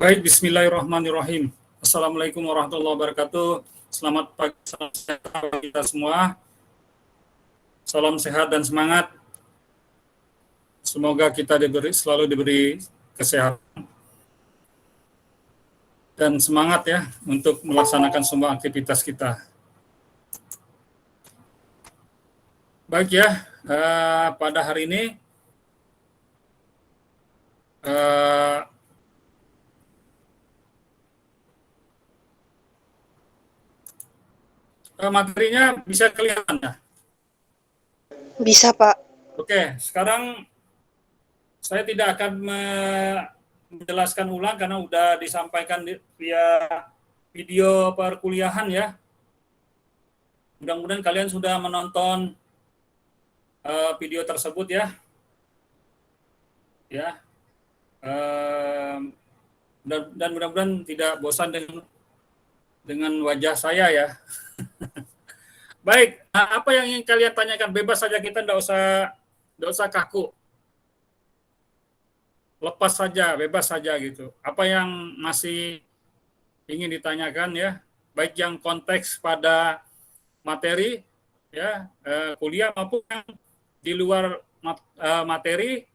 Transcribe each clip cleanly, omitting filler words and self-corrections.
Baik, bismillahirrahmanirrahim. Assalamualaikum warahmatullahi wabarakatuh. Selamat pagi, salam sejahtera kita semua. Salam sehat dan semangat. Semoga kita selalu diberi kesehatan dan semangat ya untuk melaksanakan semua aktivitas kita. Baik ya, pada hari ini materinya bisa kelihatan ya? Bisa, Pak. Oke, sekarang saya tidak akan menjelaskan ulang karena sudah disampaikan via video perkuliahan ya. Mudah-mudahan kalian sudah menonton video tersebut ya. Dan mudah-mudahan tidak bosan dengan wajah saya ya. Baik, apa yang ingin kalian tanyakan? Bebas saja, kita tidak usah kaku. Lepas saja, bebas saja gitu. Apa yang masih ingin ditanyakan ya, baik yang konteks pada materi ya, kuliah maupun yang di luar materi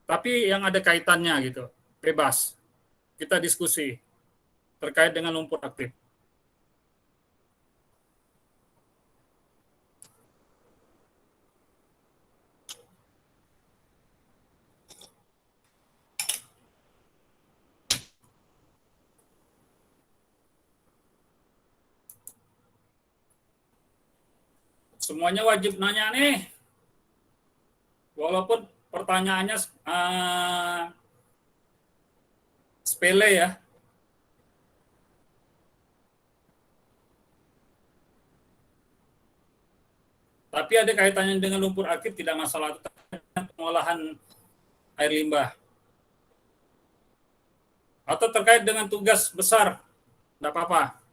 tapi yang ada kaitannya gitu. Bebas. Kita diskusi terkait dengan lumpur aktif. Semuanya wajib nanya nih. Walaupun pertanyaannya sepele ya. Tapi ada kaitannya dengan lumpur aktif, tidak masalah. Pengolahan air limbah. Atau terkait dengan tugas besar, tidak apa-apa.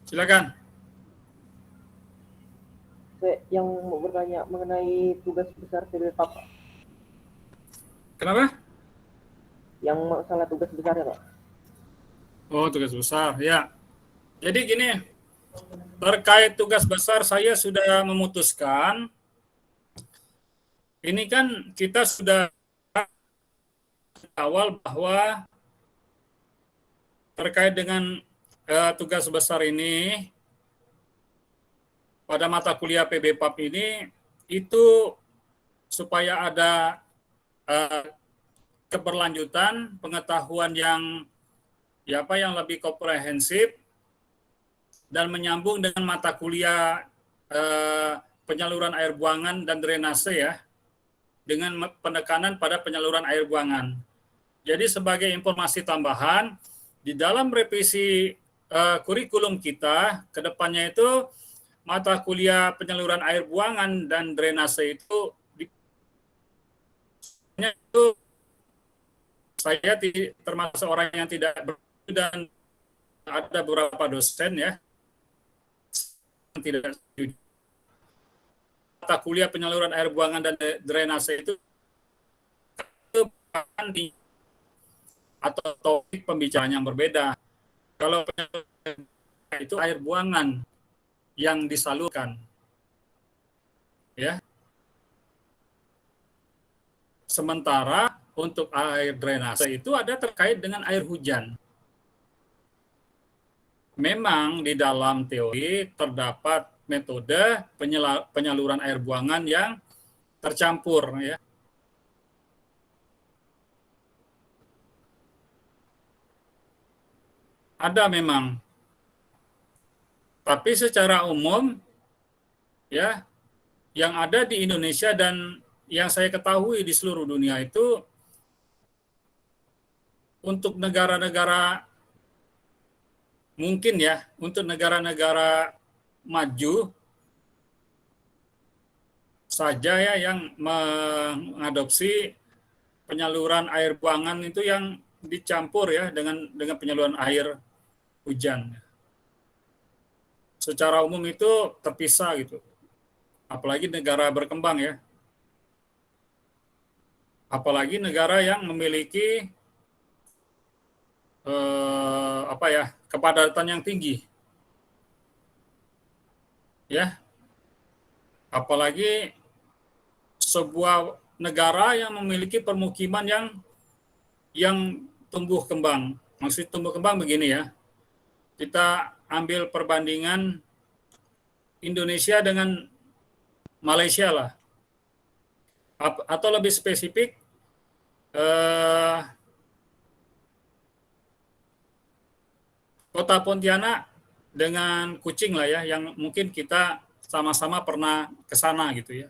Silakan. Yang mau bertanya mengenai tugas besar PB-PAP. Kenapa? Yang masalah tugas besar ya, Pak. Oh, tugas besar, ya. Jadi gini, terkait tugas besar saya sudah memutuskan, ini kan kita sudah awal bahwa terkait dengan tugas besar ini, pada mata kuliah PB-PAP ini, itu supaya ada keberlanjutan, pengetahuan yang lebih komprehensif, dan menyambung dengan mata kuliah penyaluran air buangan dan drainase ya, dengan penekanan pada penyaluran air buangan. Jadi sebagai informasi tambahan, di dalam revisi kurikulum kita, ke depannya itu mata kuliah penyaluran air buangan dan drainase itu saya termasuk orang yang tidak dan ada beberapa dosen ya yang tidak setuju. Mata kuliah penyaluran air buangan dan drainase itu atau topik pembicaraan yang berbeda. Kalau itu air buangan yang disalurkan, ya. Sementara untuk air drainase itu ada terkait dengan air hujan. Memang di dalam teori terdapat metode penyaluran air buangan yang tercampur, ya. Ada memang. Tapi secara umum, ya, yang ada di Indonesia dan yang saya ketahui di seluruh dunia itu, untuk negara-negara mungkin ya untuk negara-negara maju saja ya yang mengadopsi penyaluran air buangan itu yang dicampur ya dengan penyaluran air hujan. Secara umum itu terpisah gitu. Apalagi negara berkembang ya. Apalagi negara yang memiliki kepadatan yang tinggi. Ya. Apalagi sebuah negara yang memiliki permukiman yang tumbuh kembang. Maksud tumbuh kembang begini ya. Kita ambil perbandingan Indonesia dengan Malaysia lah. Atau lebih spesifik Kota Pontianak dengan Kucing lah ya, yang mungkin kita sama-sama pernah ke sana gitu ya.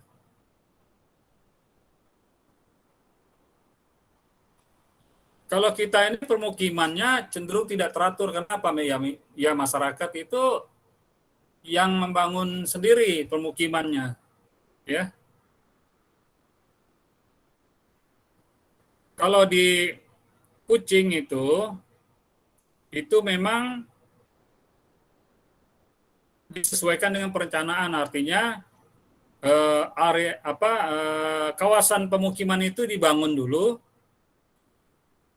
Kalau kita ini permukimannya cenderung tidak teratur, kenapa ya masyarakat itu yang membangun sendiri permukimannya, ya. Kalau di Kucing itu memang disesuaikan dengan perencanaan, artinya kawasan pemukiman itu dibangun dulu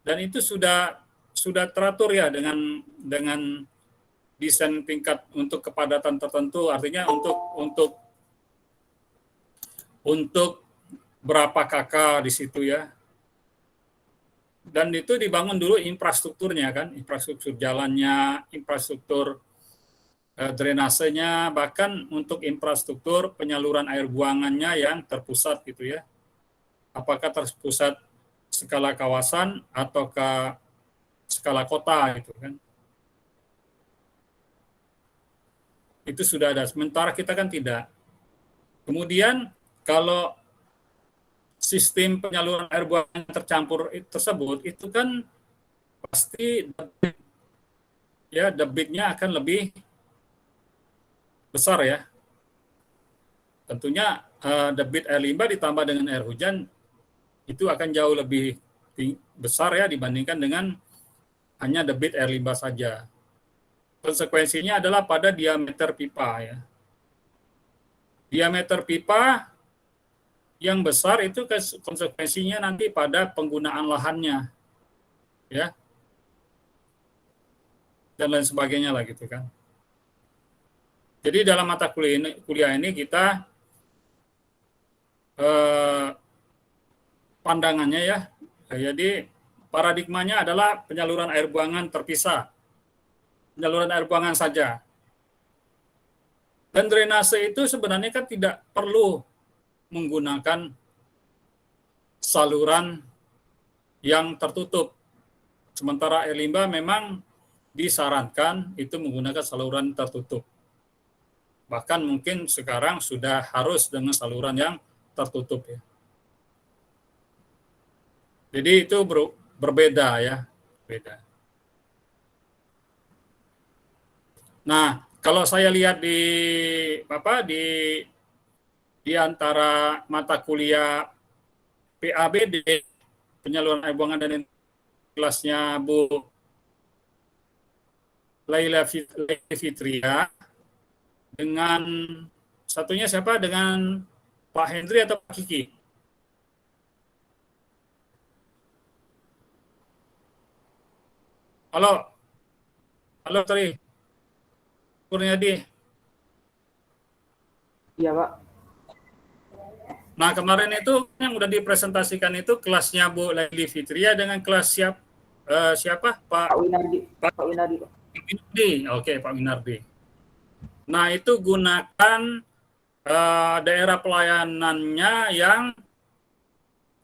dan itu sudah teratur ya dengan desain tingkat untuk kepadatan tertentu, artinya untuk berapa kakak di situ ya. Dan itu dibangun dulu infrastrukturnya kan, infrastruktur jalannya, infrastruktur drainasenya, bahkan untuk infrastruktur penyaluran air buangannya yang terpusat gitu ya. Apakah terpusat skala kawasan atau ke skala kota gitu kan. Itu sudah ada, sementara kita kan tidak. Kemudian kalau sistem penyaluran air buangan tercampur tersebut itu kan pasti debitnya akan lebih besar ya. Tentunya debit air limbah ditambah dengan air hujan itu akan jauh lebih besar ya dibandingkan dengan hanya debit air limbah saja. Konsekuensinya adalah pada diameter pipa ya. Diameter pipa yang besar itu konsekuensinya nanti pada penggunaan lahannya, ya, dan lain sebagainya lah gitu kan. Jadi dalam mata kuliah ini kita pandangannya ya, jadi paradigmanya adalah penyaluran air buangan terpisah, penyaluran air buangan saja. Dan drainase itu sebenarnya kan tidak perlu menggunakan saluran yang tertutup. Sementara air limbah memang disarankan itu menggunakan saluran tertutup. Bahkan mungkin sekarang sudah harus dengan saluran yang tertutup ya. Jadi itu berbeda ya, beda. Nah, kalau saya lihat di antara mata kuliah PABD, penyaluran air buangan dan kelasnya Bu Laila Fitria, dengan satunya siapa? Dengan Pak Hendri atau Pak Kiki? Halo, Tri Kurniadi. Iya, Pak. Nah, kemarin itu yang udah dipresentasikan itu kelasnya Bu Laili Fitria dengan kelas siapa? Pak Winardi. Pak Winardi. Oke, Pak Winardi. Nah, itu gunakan daerah pelayanannya yang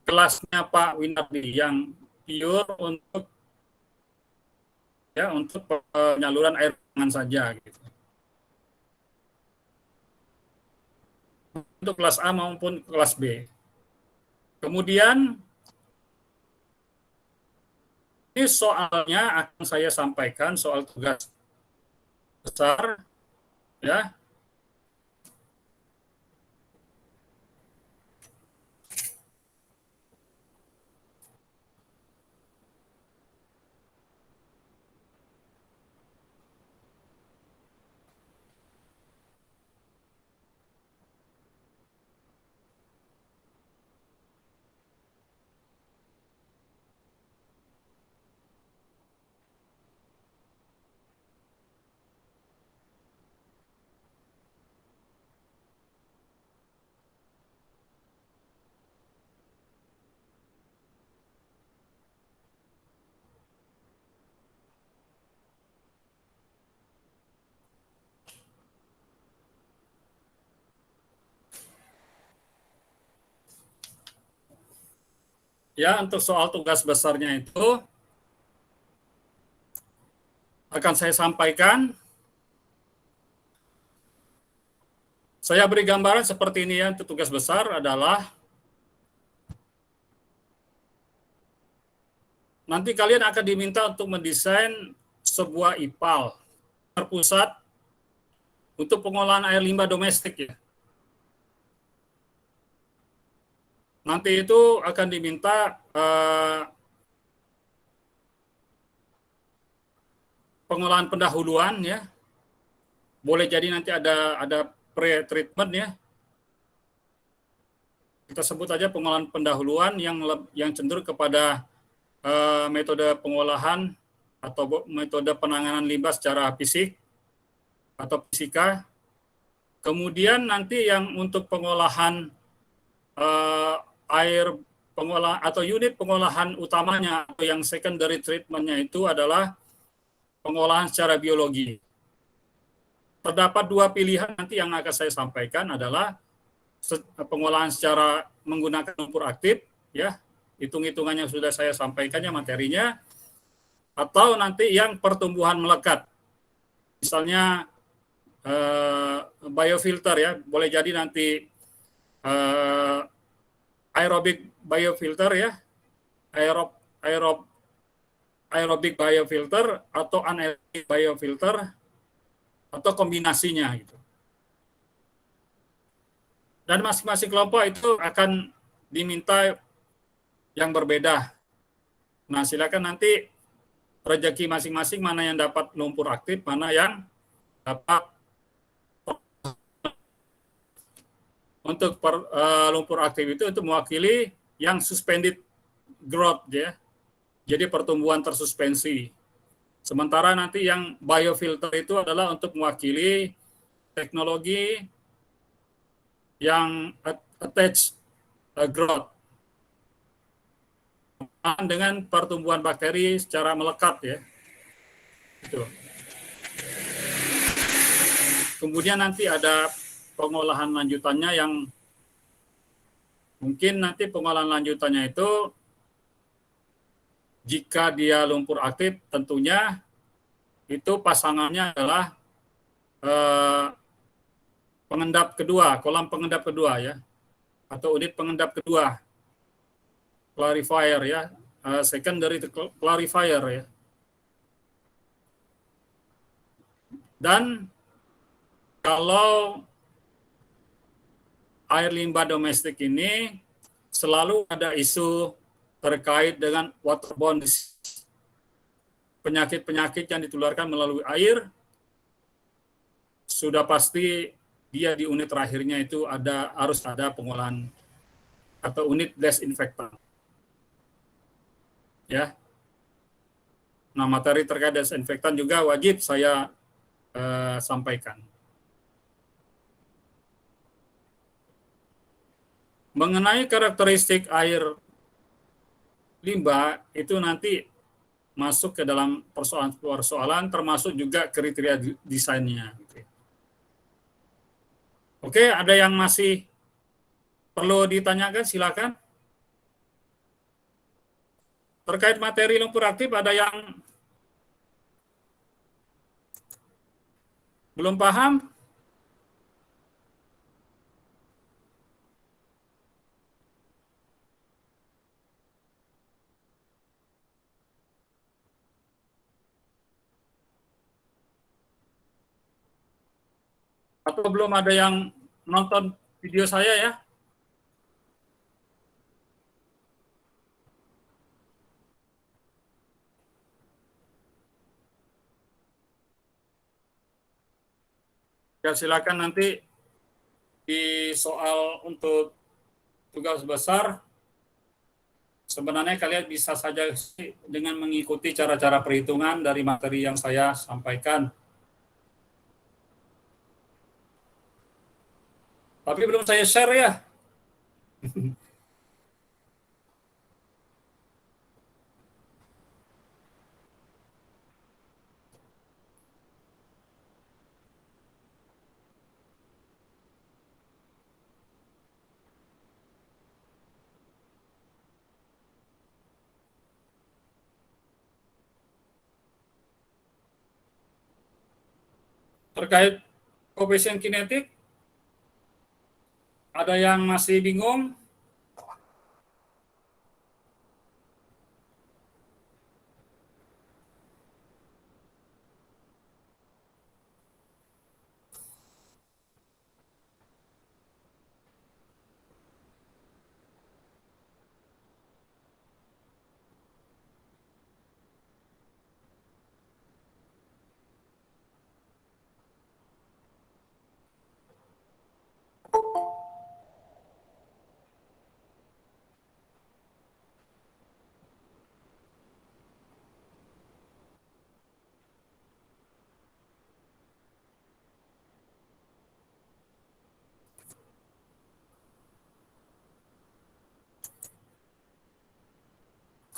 kelasnya Pak Winardi yang pure untuk penyaluran air buangan saja gitu. Untuk kelas A maupun kelas B. Kemudian ini soalnya akan saya sampaikan soal tugas besar, ya. Ya, untuk soal tugas besarnya itu akan saya sampaikan. Saya beri gambaran seperti ini ya, untuk tugas besar adalah nanti kalian akan diminta untuk mendesain sebuah IPAL terpusat untuk pengolahan air limbah domestik ya. Nanti itu akan diminta pengolahan pendahuluan ya. Boleh jadi nanti ada pre-treatment ya. Kita sebut aja pengolahan pendahuluan yang cenderung kepada metode pengolahan atau metode penanganan limbah secara fisik atau fisika. Kemudian nanti yang untuk pengolahan air pengolahan atau unit pengolahan utamanya atau yang secondary treatmentnya itu adalah pengolahan secara biologi. Terdapat dua pilihan nanti yang akan saya sampaikan adalah pengolahan secara menggunakan lumpur aktif, ya, hitung-hitungannya sudah saya sampaikannya materinya, atau nanti yang pertumbuhan melekat, misalnya biofilter ya, boleh jadi nanti aerobic biofilter ya, aerobic biofilter atau anaerobic biofilter atau kombinasinya gitu. Dan masing-masing kelompok itu akan diminta yang berbeda. Nah, silakan nanti rezeki masing-masing mana yang dapat lumpur aktif, mana yang dapat untuk lumpur aktif itu untuk mewakili yang suspended growth ya. Jadi pertumbuhan tersuspensi. Sementara nanti yang biofilter itu adalah untuk mewakili teknologi yang attached growth dengan pertumbuhan bakteri secara melekat ya. Itu. Kemudian nanti ada pengolahan lanjutannya yang mungkin nanti pengolahan lanjutannya itu jika dia lumpur aktif tentunya itu pasangannya adalah pengendap kedua, kolam pengendap kedua ya, atau unit pengendap kedua, clarifier ya, secondary clarifier ya. Dan kalau air limbah domestik ini selalu ada isu terkait dengan waterborne disease, penyakit-penyakit yang ditularkan melalui air, sudah pasti dia di unit terakhirnya itu harus ada pengolahan atau unit desinfektan. Ya. Nah, materi terkait desinfektan juga wajib saya sampaikan. Mengenai karakteristik air limbah itu nanti masuk ke dalam persoalan termasuk juga kriteria desainnya. Oke, ada yang masih perlu ditanyakan, silakan. Terkait materi lumpur aktif ada yang belum paham? Atau belum ada yang nonton video saya ya? Ya silakan nanti di soal untuk tugas besar, sebenarnya kalian bisa saja dengan mengikuti cara-cara perhitungan dari materi yang saya sampaikan. Tapi belum saya share ya. Terkait koefisien kinetik, ada yang masih bingung?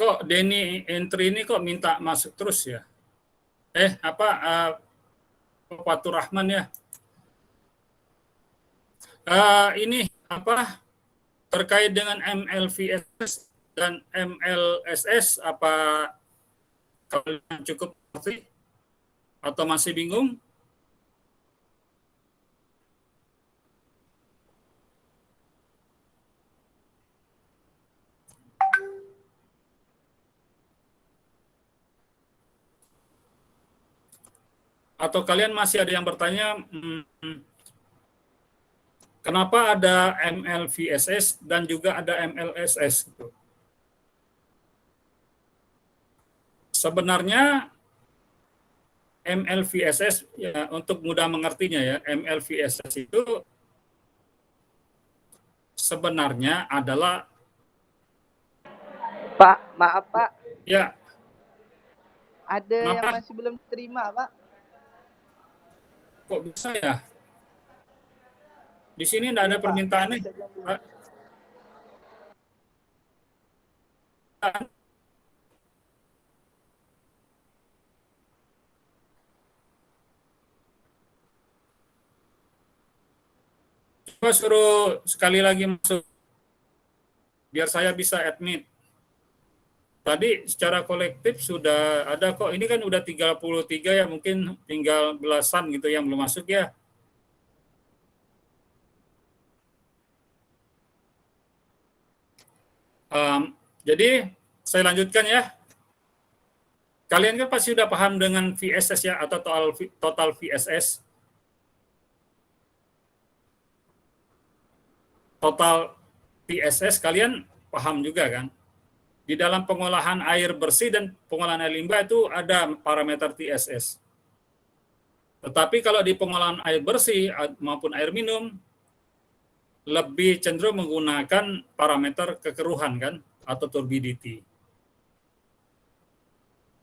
Kok Denny entry ini kok minta masuk terus ya? Fatur Rahman ya. Ini apa terkait dengan MLVSS dan MLSS, apa kalian cukup ngerti atau masih bingung? Atau kalian masih ada yang bertanya, kenapa ada MLVSS dan juga ada MLSS? Sebenarnya MLVSS, ya, untuk mudah mengertinya ya, MLVSS itu sebenarnya adalah, Pak, maaf Pak, ya, ada yang kenapa? masih belum terima Pak. Kok bisa ya? Di sini tidak ada Pak, permintaan nih. bisa jawab. Pak. Coba suruh sekali lagi masuk, biar saya bisa admit. Tadi secara kolektif sudah ada kok, ini kan udah 33 ya, mungkin tinggal belasan gitu yang belum masuk ya. Jadi saya lanjutkan ya. Kalian kan pasti sudah paham dengan VSS ya, atau total VSS. Total VSS kalian paham juga kan? Di dalam pengolahan air bersih dan pengolahan air limbah itu ada parameter TSS. Tetapi kalau di pengolahan air bersih maupun air minum, lebih cenderung menggunakan parameter kekeruhan kan, atau turbidity.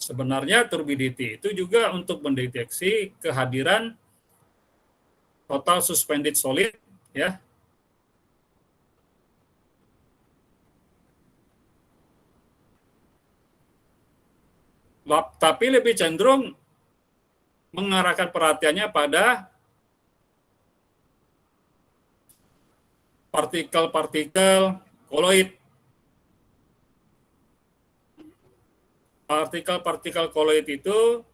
Sebenarnya turbidity itu juga untuk mendeteksi kehadiran total suspended solid ya. Tapi lebih cenderung mengarahkan perhatiannya pada partikel-partikel koloid. Partikel-partikel koloid itu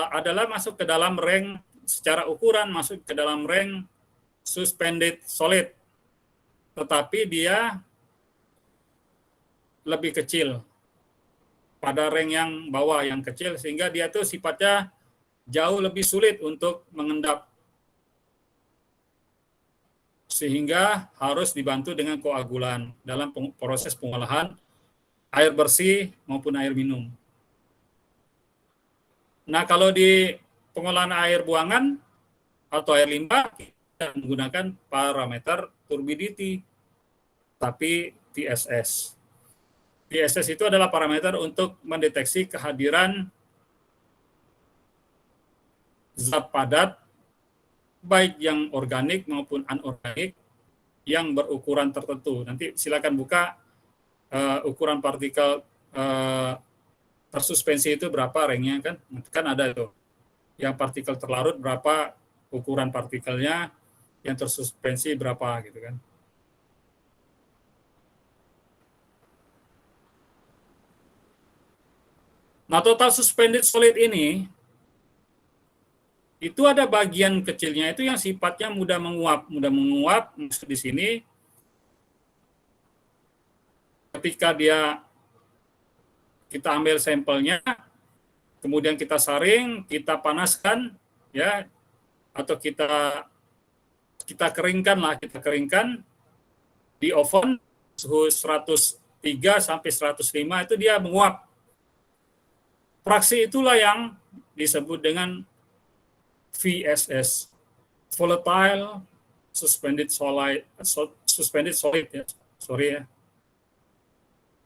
adalah masuk ke dalam rank, secara ukuran masuk ke dalam rank suspended solid, tetapi dia lebih kecil pada rank yang bawah, yang kecil, sehingga dia tuh sifatnya jauh lebih sulit untuk mengendap. sehingga harus dibantu dengan koagulan dalam proses pengolahan air bersih maupun air minum. Nah, kalau di pengolahan air buangan atau air limbah, kita menggunakan parameter turbidity, tapi TSS. TSS itu adalah parameter untuk mendeteksi kehadiran zat padat, baik yang organik maupun anorganik, yang berukuran tertentu. Nanti silakan buka ukuran partikel tersuspensi itu berapa ringnya kan? Kan ada itu. Yang partikel terlarut berapa ukuran partikelnya, yang tersuspensi berapa gitu kan. Nah, total suspended solid ini itu ada bagian kecilnya itu yang sifatnya mudah menguap maksud di sini ketika kita ambil sampelnya, kemudian kita saring, kita panaskan ya, atau kita keringkan di oven suhu 103 sampai 105 itu dia menguap. Fraksi itulah yang disebut dengan VSS, volatile suspended solid ya. Sorry ya.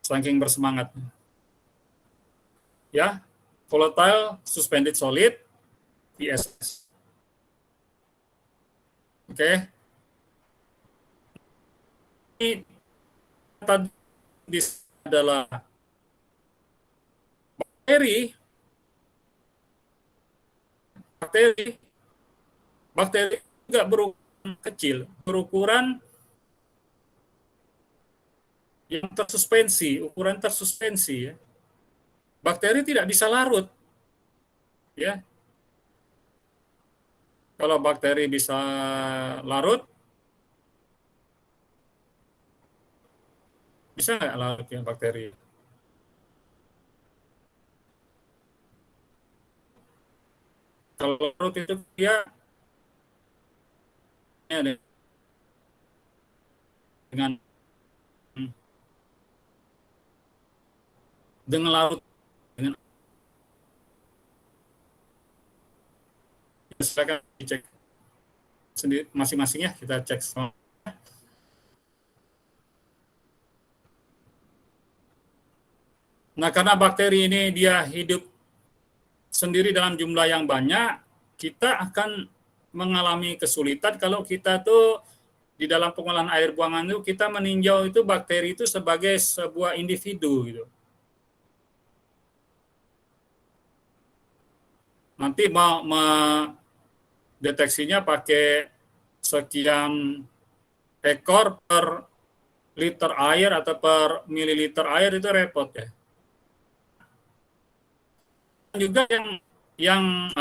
Saking bersemangat. Ya, volatile suspended solid VSS. Oke. Ini tadi adalah bakteri juga berukuran kecil, berukuran yang tersuspensi, ukuran tersuspensi ya. Bakteri tidak bisa larut. Ya. Kalau bakteri bisa larut, bisa nggak larut ya bakteri? Kalau larut itu dia dengan larut dengan silakan dicek sendiri masing-masing ya, kita cek semua. Nah, karena bakteri ini dia hidup sendiri dalam jumlah yang banyak, kita akan mengalami kesulitan kalau kita tuh di dalam pengolahan air buangan itu kita meninjau itu bakteri itu sebagai sebuah individu gitu. Nanti mau mendeteksinya pakai sekian ekor per liter air atau per mililiter air itu repot ya. Juga yang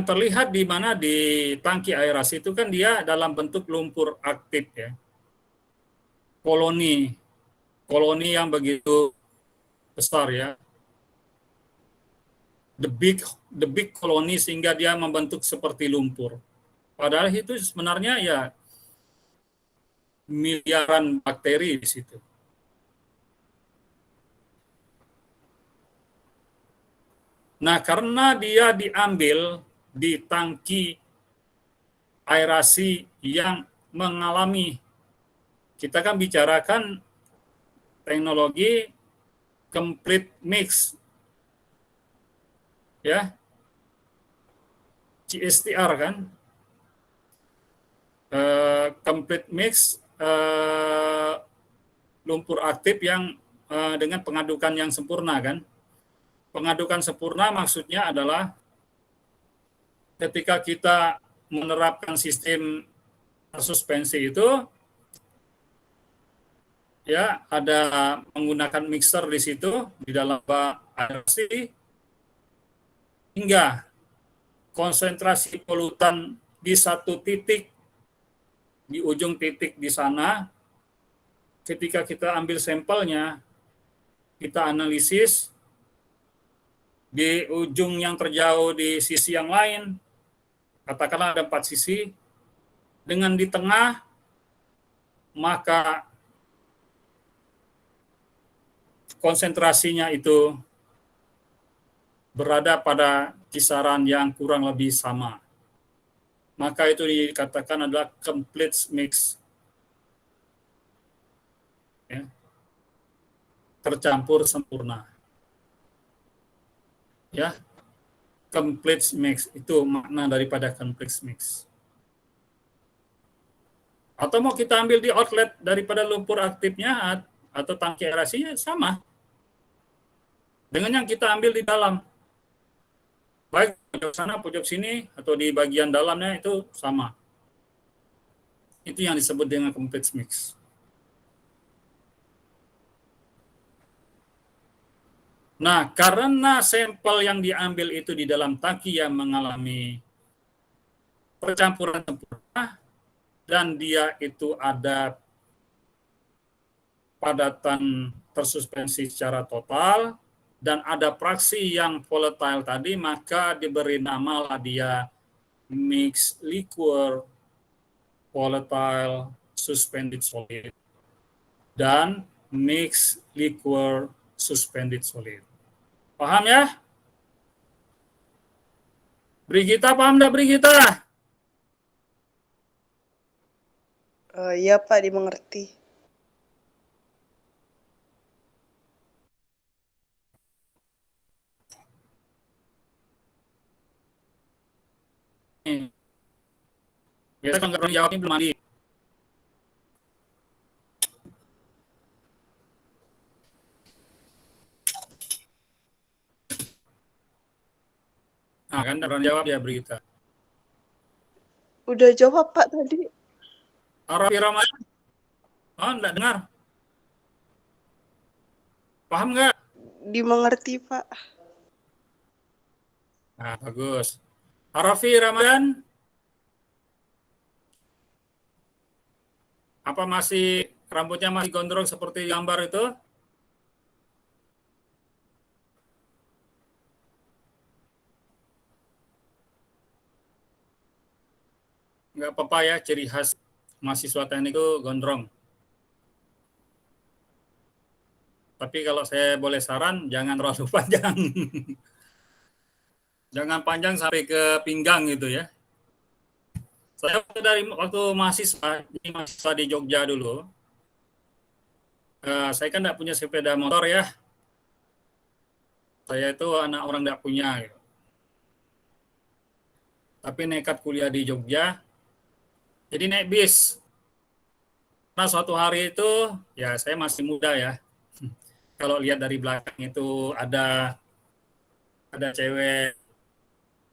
terlihat di mana di tangki aerasi itu kan dia dalam bentuk lumpur aktif ya. Koloni yang begitu besar ya. The big koloni sehingga dia membentuk seperti lumpur. Padahal itu sebenarnya ya miliaran bakteri di situ. Nah, karena dia diambil di tangki aerasi yang mengalami, kita kan bicarakan teknologi complete mix, ya, CSTR kan, complete mix lumpur aktif yang dengan pengadukan yang sempurna kan. Pengadukan sempurna maksudnya adalah ketika kita menerapkan sistem suspensi itu, ya ada menggunakan mixer di situ di dalam aerasi hingga konsentrasi polutan di satu titik, di ujung titik di sana, ketika kita ambil sampelnya, kita analisis di ujung yang terjauh di sisi yang lain, katakanlah ada 4 sisi, dengan di tengah, maka konsentrasinya itu berada pada kisaran yang kurang lebih sama. Maka itu dikatakan adalah complete mix. Ya. Tercampur sempurna. Ya. Complete mix itu makna daripada complete mix. Atau mau kita ambil di outlet daripada lumpur aktifnya atau tangki aerasinya sama. Dengan yang kita ambil di dalam. Baik pojok sana, pojok sini, atau di bagian dalamnya itu sama. Itu yang disebut dengan complete mix. Nah, karena sampel yang diambil itu di dalam tangki yang mengalami percampuran sempurna, dan dia itu ada padatan tersuspensi secara total, dan ada fraksi yang volatile tadi, maka diberi nama lah dia mixed liquor volatile suspended solid dan mixed liquor suspended solid. Paham ya? Brigita, paham enggak Brigita? Iya Pak, dimengerti. Biasa kan kalau jawabnya belum mandi. Nah, kan orang jawab ya Brigita. Udah jawab Pak tadi. Arafi Ramadan? Oh, enggak dengar. Paham nggak? Dimengerti Pak. Nah, bagus. Arafi Ramadan? Apa masih rambutnya masih gondrong seperti gambar itu? Nggak apa-apa ya, ciri khas mahasiswa teknik itu gondrong. Tapi kalau saya boleh saran, jangan terlalu panjang. Jangan panjang sampai ke pinggang gitu ya. Saya waktu mahasiswa, jadi mahasiswa di Jogja dulu, saya kan nggak punya sepeda motor ya. Saya itu anak orang nggak punya. Gitu. Tapi nekat kuliah di Jogja, jadi naik bis. Nah suatu hari itu, ya saya masih muda ya. Kalau lihat dari belakang itu ada cewek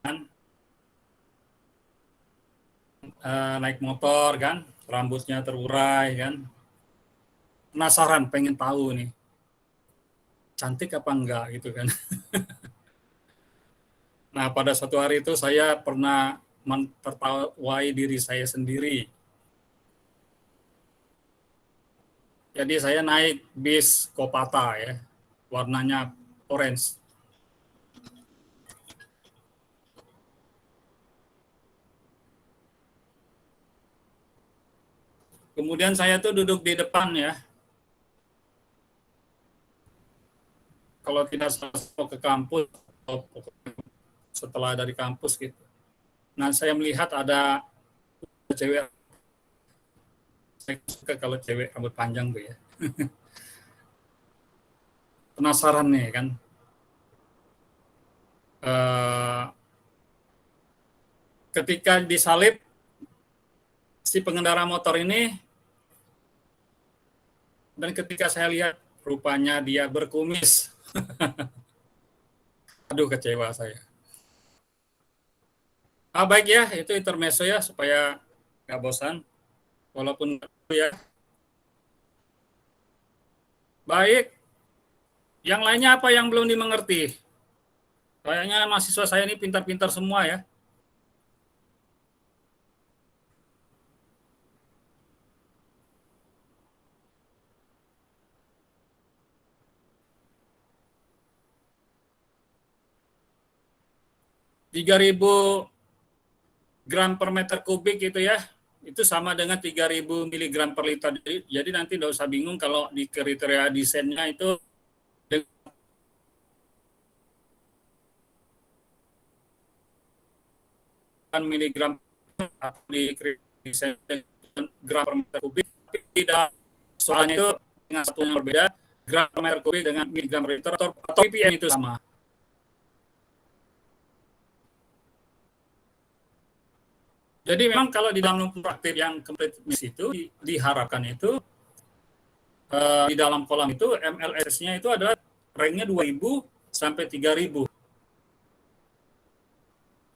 kan, naik motor kan, rambutnya terurai kan. Penasaran, pengen tahu nih, cantik apa enggak gitu kan. Nah pada suatu hari itu saya pernah tertawai diri saya sendiri. Jadi saya naik bis Kopata ya, warnanya orange. Kemudian saya tuh duduk di depan ya. Kalau tidak mau ke kampus, setelah dari kampus gitu. Nah saya melihat ada cewek, saya suka kalau cewek rambut panjang tuh ya. Penasaran nih kan. Ketika disalib si pengendara motor ini, dan ketika saya lihat rupanya dia berkumis. Aduh kecewa saya. Baik ya, itu intermezzo ya supaya nggak bosan. Walaupun ya. Baik. Yang lainnya apa yang belum dimengerti? Kayaknya mahasiswa saya ini pintar-pintar semua ya. gram per meter kubik itu ya, itu sama dengan 3.000 miligram per liter. Jadi nanti tidak usah bingung kalau di kriteria desainnya itu dengan miligram di desain gram per meter kubik, tapi tidak, soalnya itu dengan satu yang berbeda, gram per meter kubik dengan miligram per liter atau ppm itu sama. Jadi memang kalau di dalam lumpur aktif yang complete mix itu diharapkan itu di dalam kolam itu MLS-nya itu adalah ranknya 2.000 sampai 3.000.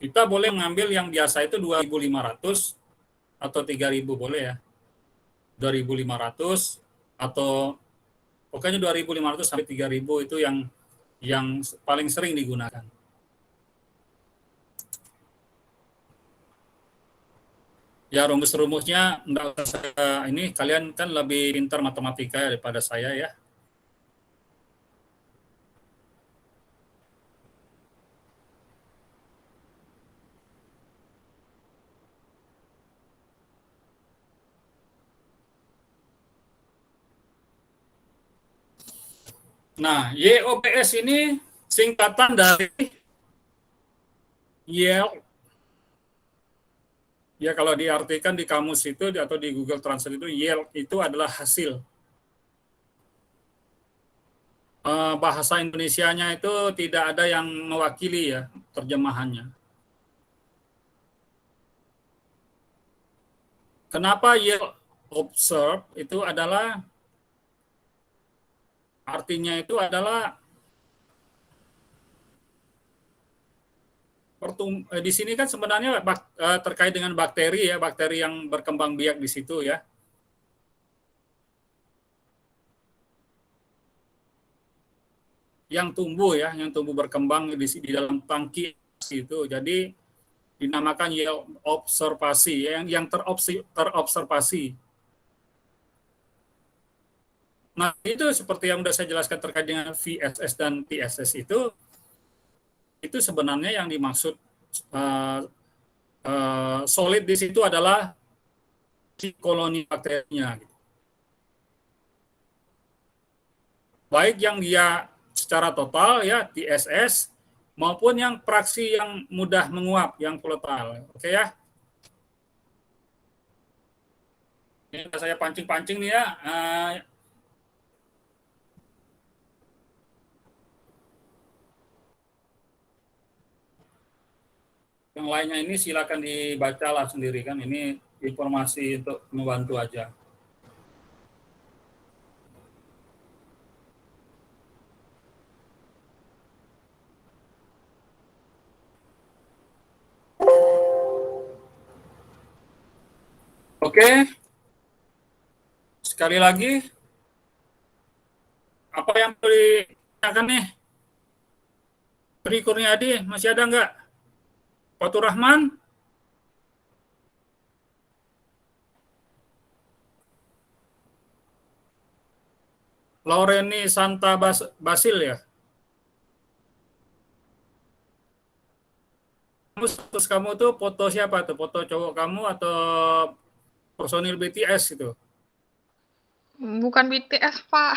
Kita boleh mengambil yang biasa itu 2.500 atau 3.000 boleh ya. 2.500 atau pokoknya 2.500 sampai 3.000 itu yang paling sering digunakan. Ya rumus-rumusnya enggak usah, ini kalian kan lebih pintar matematika daripada saya ya. Nah, YOPS ini singkatan dari yield. Ya kalau diartikan di kamus itu atau di Google Translate itu yield itu adalah hasil. Bahasa Indonesianya itu tidak ada yang mewakili ya terjemahannya. Kenapa yield observe itu adalah artinya itu adalah di sini kan sebenarnya terkait dengan bakteri ya, bakteri yang berkembang biak di situ ya. Yang tumbuh ya, yang tumbuh berkembang di dalam tangki itu. Jadi dinamakan yield observasi ya, yang terobservasi. Nah, itu seperti yang sudah saya jelaskan terkait dengan VSS dan TSS itu sebenarnya yang dimaksud solid di situ adalah koloni bakterinya. Baik yang dia secara total ya TSS maupun yang fraksi yang mudah menguap yang volatile. Oke ya. Ini saya pancing-pancing nih ya. Yang lainnya ini silakan dibacalah sendiri kan, ini informasi untuk membantu aja. Oke. Sekali lagi, apa yang perlu ditanyakan nih? Tri Kurniadi, masih ada nggak? Fatur Rahman? Laureni Santa Basil ya? Terus kamu tuh foto siapa tuh? Foto cowok kamu atau personil BTS itu? Bukan BTS, Pak.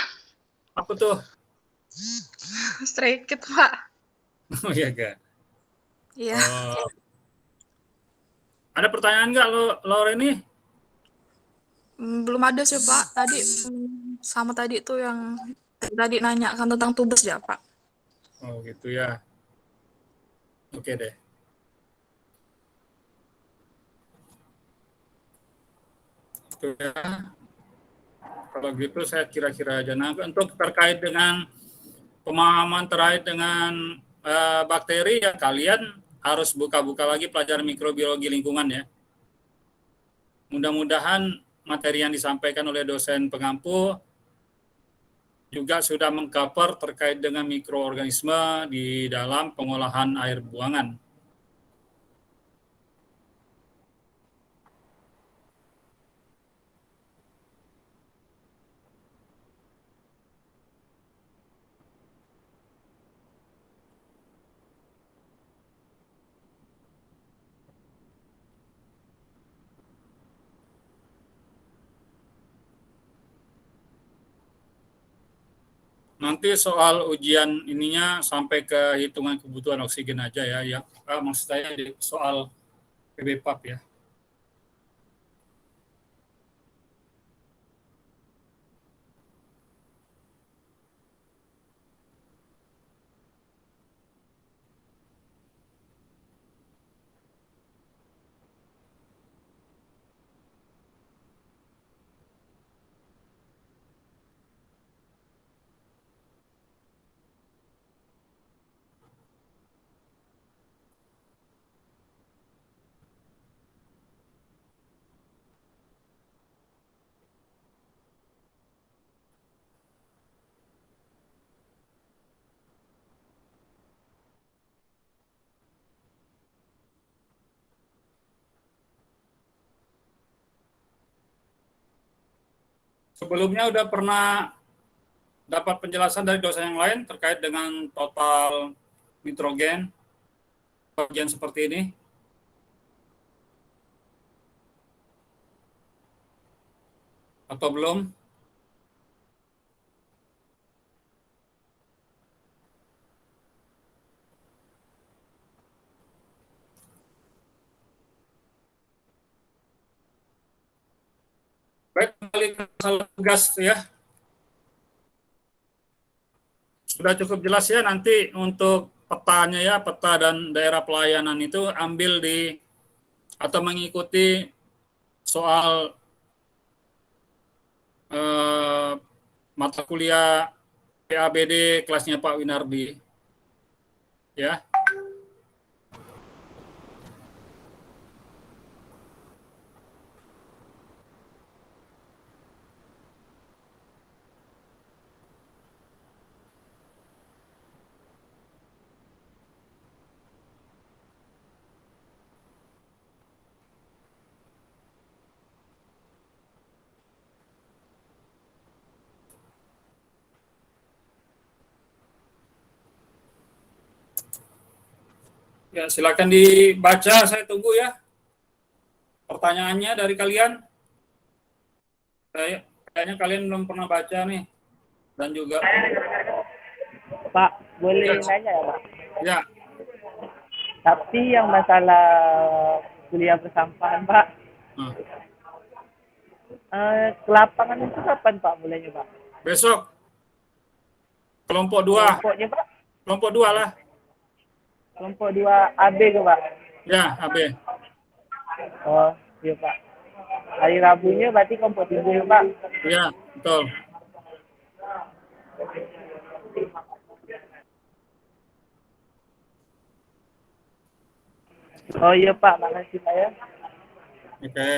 Apa tuh? Stray Kids, Pak. Oh iya kan? Iya. Oh. Ada pertanyaan nggak Laureni? Belum ada sih, Pak. Tadi sama tadi tuh yang tadi nanya kan tentang tubes ya, Pak. Oh gitu ya. Oke deh. Itu ya. Kalau gitu saya kira-kira aja. Nah, untuk terkait dengan pemahaman terkait dengan bakteri ya kalian harus buka-buka lagi pelajaran mikrobiologi lingkungan ya. Mudah-mudahan materi yang disampaikan oleh dosen pengampu juga sudah mengcover terkait dengan mikroorganisme di dalam pengolahan air buangan. nanti soal ujian ininya sampai ke hitungan kebutuhan oksigen aja ya, maksud saya di soal PB-PAP ya. Sebelumnya udah pernah dapat penjelasan dari dosen yang lain terkait dengan total nitrogen bagian seperti ini? Atau belum? Baik, kembali ke masalah gas ya. Sudah cukup jelas ya, nanti untuk petanya ya, peta dan daerah pelayanan itu ambil di atau mengikuti soal mata kuliah PABD kelasnya Pak Winardi ya. Ya, silakan dibaca, saya tunggu ya pertanyaannya dari kalian. Kayaknya kalian belum pernah baca nih, dan juga Pak, boleh Ya. nanya ya Pak? ya Tapi yang masalah kuliah persampahan Pak, nah, ke lapangan itu kapan Pak mulainya Pak? besok kelompok 2 Kelompoknya Pak? lah Kelompok 2 AB ke Pak? ya, AB. Oh iya Pak. Hari Rabunya berarti kelompok 3 ya Pak? Ya, betul. Oh iya Pak, makasih Pak ya. Oke.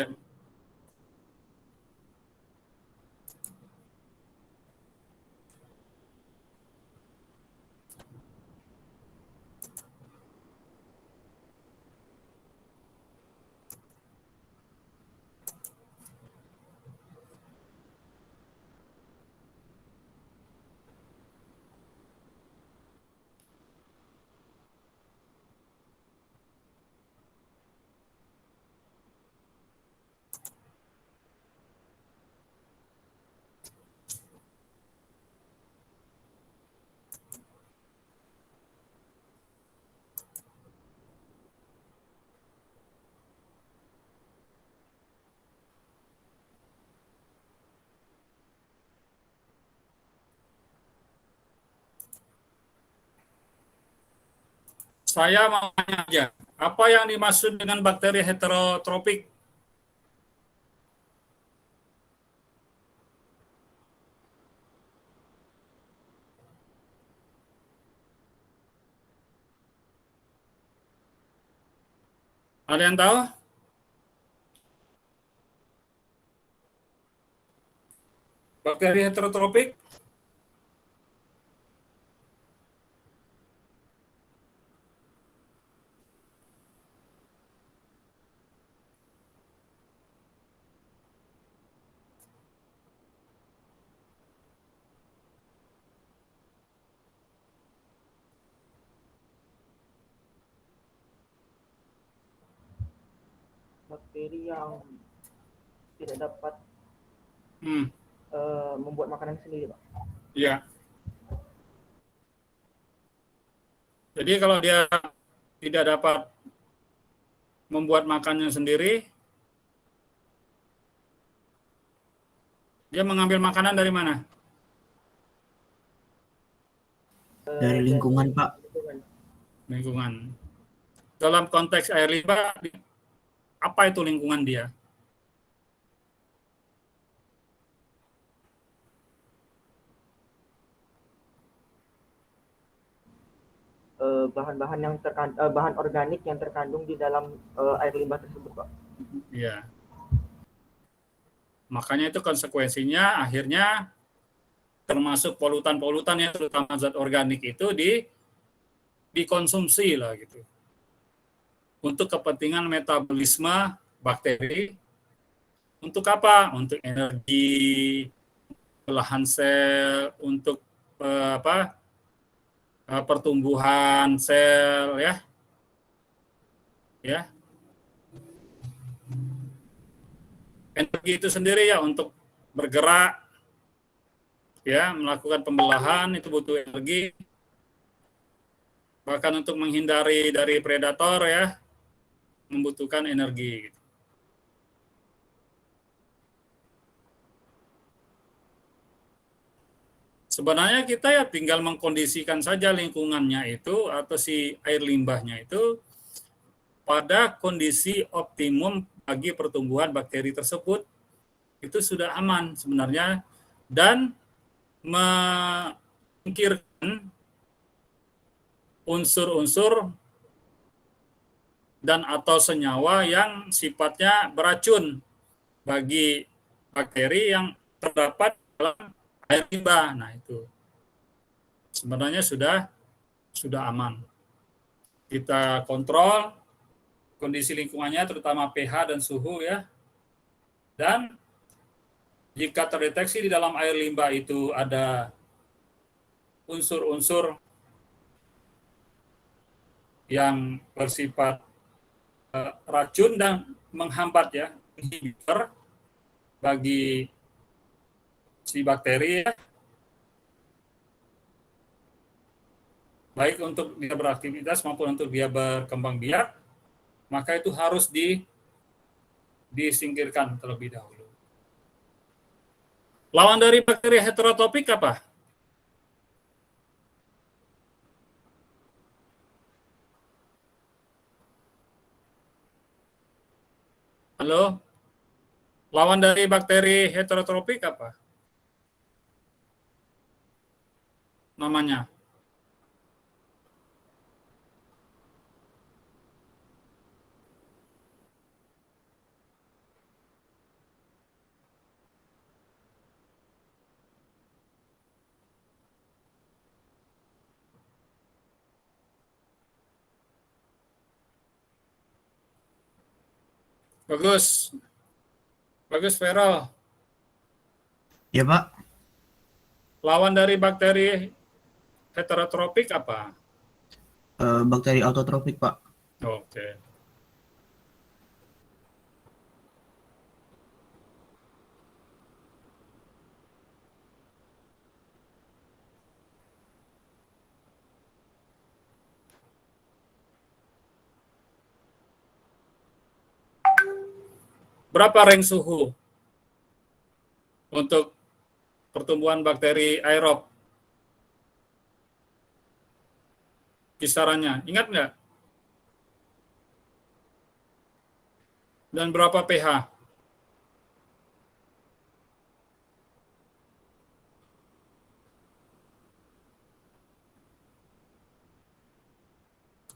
Saya mau tanya aja, apa yang dimaksud dengan bakteri heterotropik? Ada yang tahu? Bakteri heterotropik? Bakteri yang tidak dapat Hmm, membuat makanan sendiri Pak. ya. Jadi kalau dia tidak dapat membuat makannya sendiri, dia mengambil makanan dari mana? Dari lingkungan, Pak. Lingkungan. Dalam konteks air limbah, apa itu lingkungan dia? Bahan-bahan yang bahan organik yang terkandung di dalam air limbah tersebut, Pak. Ya. Makanya itu konsekuensinya akhirnya termasuk polutan-polutan yang terutama zat organik itu dikonsumsi lah gitu. Untuk kepentingan metabolisme bakteri. Untuk apa? Untuk energi, belahan sel, untuk pertumbuhan sel ya. Energi itu sendiri ya untuk bergerak, ya melakukan pembelahan itu butuh energi. Bahkan untuk menghindari dari predator ya membutuhkan energi. Sebenarnya kita ya tinggal mengkondisikan saja lingkungannya itu atau si air limbahnya itu pada kondisi optimum bagi pertumbuhan bakteri tersebut. Itu sudah aman sebenarnya dan menyingkirkan unsur-unsur dan atau senyawa yang sifatnya beracun bagi bakteri yang terdapat dalam air limbah. Nah, itu sebenarnya sudah aman. Kita kontrol kondisi lingkungannya terutama pH dan suhu ya. Dan jika terdeteksi di dalam air limbah itu ada unsur-unsur yang bersifat racun dan menghambat ya, inhibitor bagi si bakteri ya, baik untuk dia beraktivitas maupun untuk dia berkembang biak, maka itu harus disingkirkan terlebih dahulu. Lawan dari bakteri heterotropik apa? Halo? Lawan dari bakteri heterotropik apa? Namanya? Bagus. Bagus, Vero. Ya, Pak. Lawan dari bakteri heterotropik apa? Bakteri autotrofik, Pak. Oke. Berapa range suhu untuk pertumbuhan bakteri aerob? Kisarannya, ingat nggak? Dan berapa pH?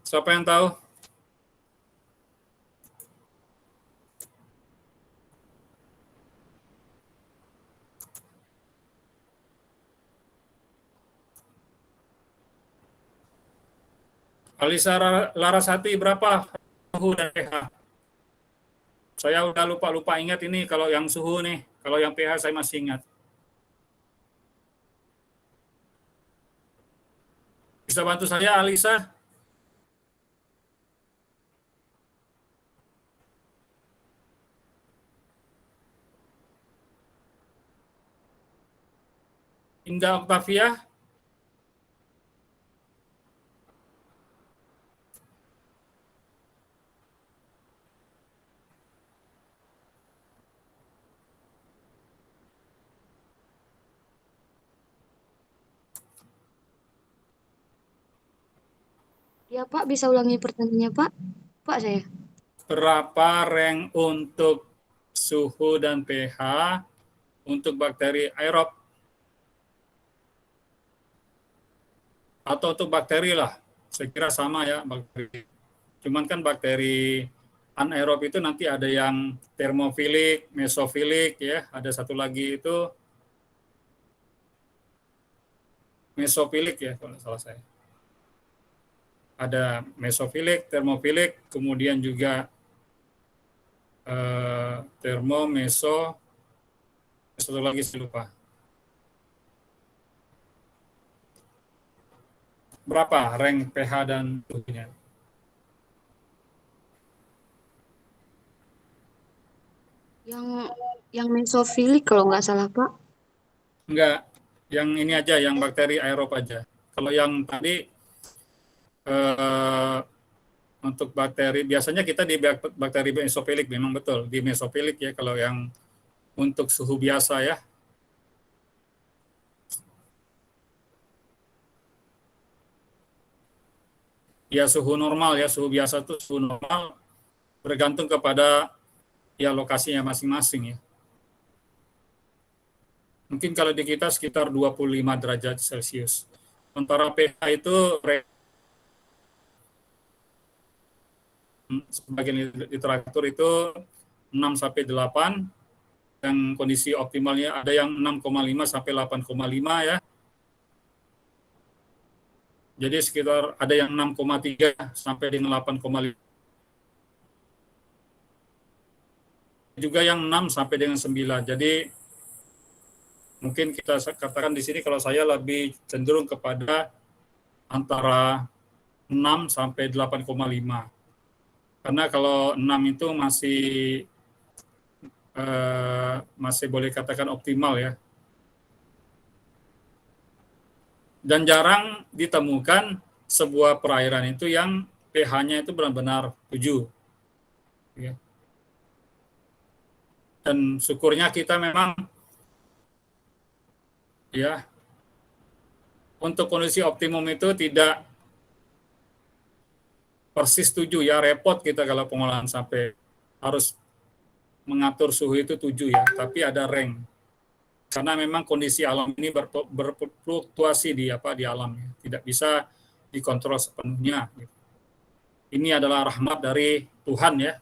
Siapa yang tahu? Alisa Larasati berapa suhu dan pH? Saya udah lupa ingat ini kalau yang suhu nih. Kalau yang pH saya masih ingat. Bisa bantu saya, Alisa? Indah Octavia? Ya Pak, bisa ulangi pertanyaannya Pak? Pak saya. Berapa rank untuk suhu dan pH untuk bakteri aerob atau untuk bakteri lah? Saya kira sama ya bakteri. Cuman kan bakteri anaerob itu nanti ada yang termofilik, mesofilik ya, ada satu lagi itu mesofilik ya kalau nggak salah saya. Ada mesofilik, termofilik, kemudian juga termo, meso, satu lagi saya lupa. Berapa rank pH dan suhunya? Yang mesofilik kalau nggak salah Pak. Enggak, yang ini aja, yang bakteri aerob aja. Kalau yang tadi untuk bakteri, biasanya kita di bakteri mesofilik, memang betul, di mesofilik ya, kalau yang untuk suhu biasa ya. Ya suhu normal ya, suhu biasa itu suhu normal, bergantung kepada ya lokasinya masing-masing ya. Mungkin kalau di kita sekitar 25 derajat Celcius. Sementara pH itu sebagian literatur itu 6 sampai 8, yang kondisi optimalnya ada yang 6,5 sampai 8,5 ya. Jadi sekitar ada yang 6,3 sampai dengan 8,5. Juga yang 6 sampai dengan 9. Jadi mungkin kita katakan di sini kalau saya lebih cenderung kepada antara 6 sampai 8,5. Karena kalau 6 itu masih boleh katakan optimal ya. Dan jarang ditemukan sebuah perairan itu yang pH-nya itu benar-benar 7. Ya. Dan syukurnya kita memang ya untuk kondisi optimum itu tidak persis 7 ya, repot kita kalau pengolahan sampai harus mengatur suhu itu 7 ya, tapi ada rank. Karena memang kondisi alam ini berfluktuasi di alam ya. Tidak bisa dikontrol sepenuhnya. Ini adalah rahmat dari Tuhan ya.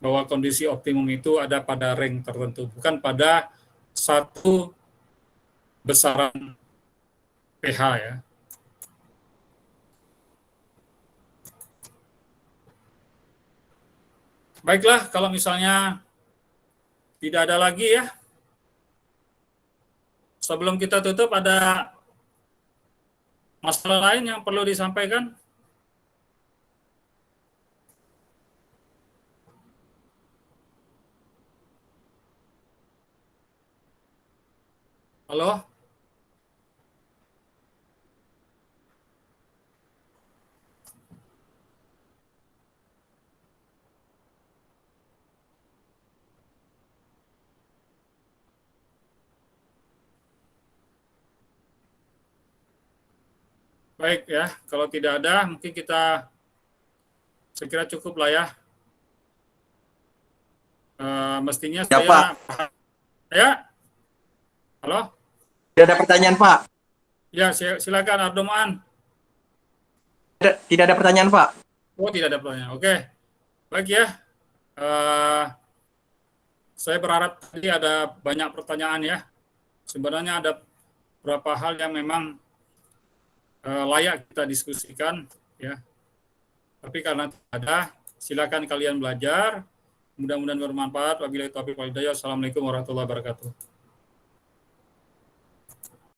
Bahwa kondisi optimum itu ada pada rank tertentu, bukan pada satu besaran pH ya. Baiklah, kalau misalnya tidak ada lagi ya. Sebelum kita tutup, ada masalah lain yang perlu disampaikan? Halo? Baik ya, kalau tidak ada, mungkin kita sekira cukup lah ya. Mestinya Ya, saya... Pak. Ya? Halo? Tidak ada pertanyaan, Pak. Ya, silakan Ardoman. Tidak ada pertanyaan, Pak. Oh, tidak ada pertanyaan. Oke. Baik ya. Saya berharap tadi ada banyak pertanyaan ya. Sebenarnya ada beberapa hal yang memang layak kita diskusikan ya. Tapi karena tidak ada, silakan kalian belajar. Mudah-mudahan bermanfaat. Wabillahi taufiq wal hidayah. Assalamualaikum warahmatullahi wabarakatuh.